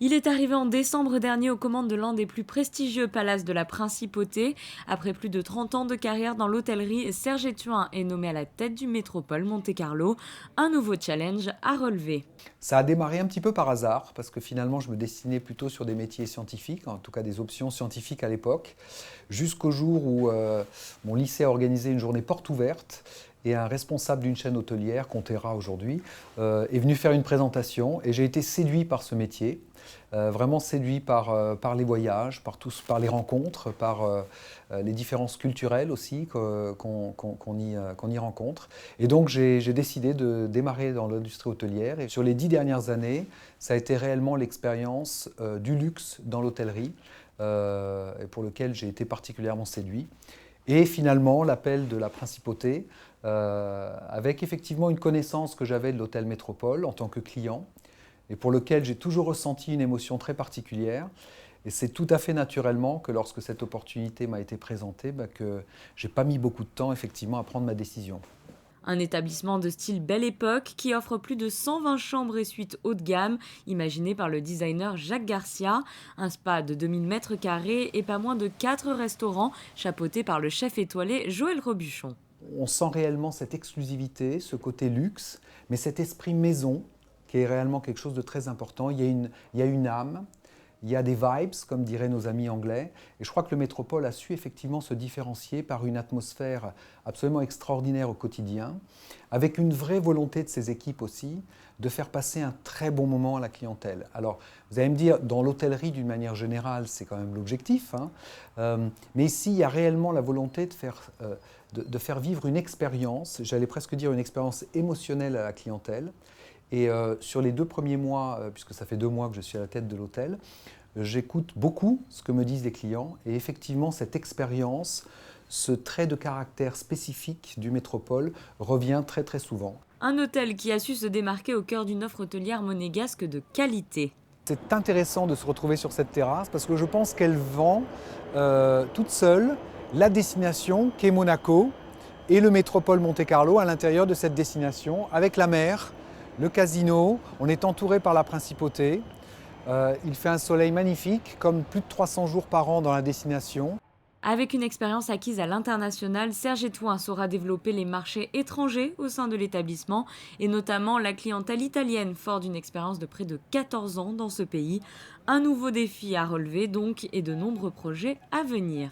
Il est arrivé en décembre dernier aux commandes de l'un des plus prestigieux palaces de la Principauté. Après plus de 30 ans de carrière dans l'hôtellerie, Serge Ethuin est nommé à la tête du Métropole Monte-Carlo. Un nouveau challenge à relever. Ça a démarré un petit peu par hasard, parce que finalement je me destinais plutôt sur des métiers scientifiques, en tout cas des options scientifiques à l'époque, jusqu'au jour où mon lycée a organisé une journée porte ouverte et un responsable d'une chaîne hôtelière, Conterra aujourd'hui, est venu faire une présentation et j'ai été séduit par ce métier. Vraiment séduit par les voyages, par les rencontres, par les différences culturelles aussi qu'on y rencontre. Et donc j'ai décidé de démarrer dans l'industrie hôtelière. Et sur les 10 dernières années, ça a été réellement l'expérience du luxe dans l'hôtellerie, et pour lequel j'ai été particulièrement séduit. Et finalement, l'appel de la Principauté, avec effectivement une connaissance que j'avais de l'hôtel Métropole en tant que client, et pour lequel j'ai toujours ressenti une émotion très particulière. Et c'est tout à fait naturellement que lorsque cette opportunité m'a été présentée, que je n'ai pas mis beaucoup de temps effectivement à prendre ma décision. Un établissement de style Belle Époque qui offre plus de 120 chambres et suites haut de gamme, imaginé par le designer Jacques Garcia. Un spa de 2000 mètres carrés et pas moins de 4 restaurants, chapeautés par le chef étoilé Joël Robuchon. On sent réellement cette exclusivité, ce côté luxe, mais cet esprit maison qui est réellement quelque chose de très important. Il y a une âme, il y a des vibes, comme diraient nos amis anglais. Et je crois que le Métropole a su effectivement se différencier par une atmosphère absolument extraordinaire au quotidien, avec une vraie volonté de ses équipes aussi de faire passer un très bon moment à la clientèle. Alors, vous allez me dire, dans l'hôtellerie d'une manière générale, c'est quand même l'objectif, hein. Mais ici, il y a réellement la volonté de faire vivre une expérience, j'allais presque dire une expérience émotionnelle à la clientèle. Et sur les 2 premiers mois, puisque ça fait 2 mois que je suis à la tête de l'hôtel, j'écoute beaucoup ce que me disent les clients. Et effectivement, cette expérience, ce trait de caractère spécifique du Métropole revient très très souvent. Un hôtel qui a su se démarquer au cœur d'une offre hôtelière monégasque de qualité. C'est intéressant de se retrouver sur cette terrasse parce que je pense qu'elle vend toute seule la destination qu'est Monaco et le Métropole Monte-Carlo à l'intérieur de cette destination, avec la mer, le casino, on est entouré par la Principauté. Il fait un soleil magnifique, comme plus de 300 jours par an dans la destination. Avec une expérience acquise à l'international, Serge Ethuin saura développer les marchés étrangers au sein de l'établissement et notamment la clientèle italienne, fort d'une expérience de près de 14 ans dans ce pays. Un nouveau défi à relever donc et de nombreux projets à venir.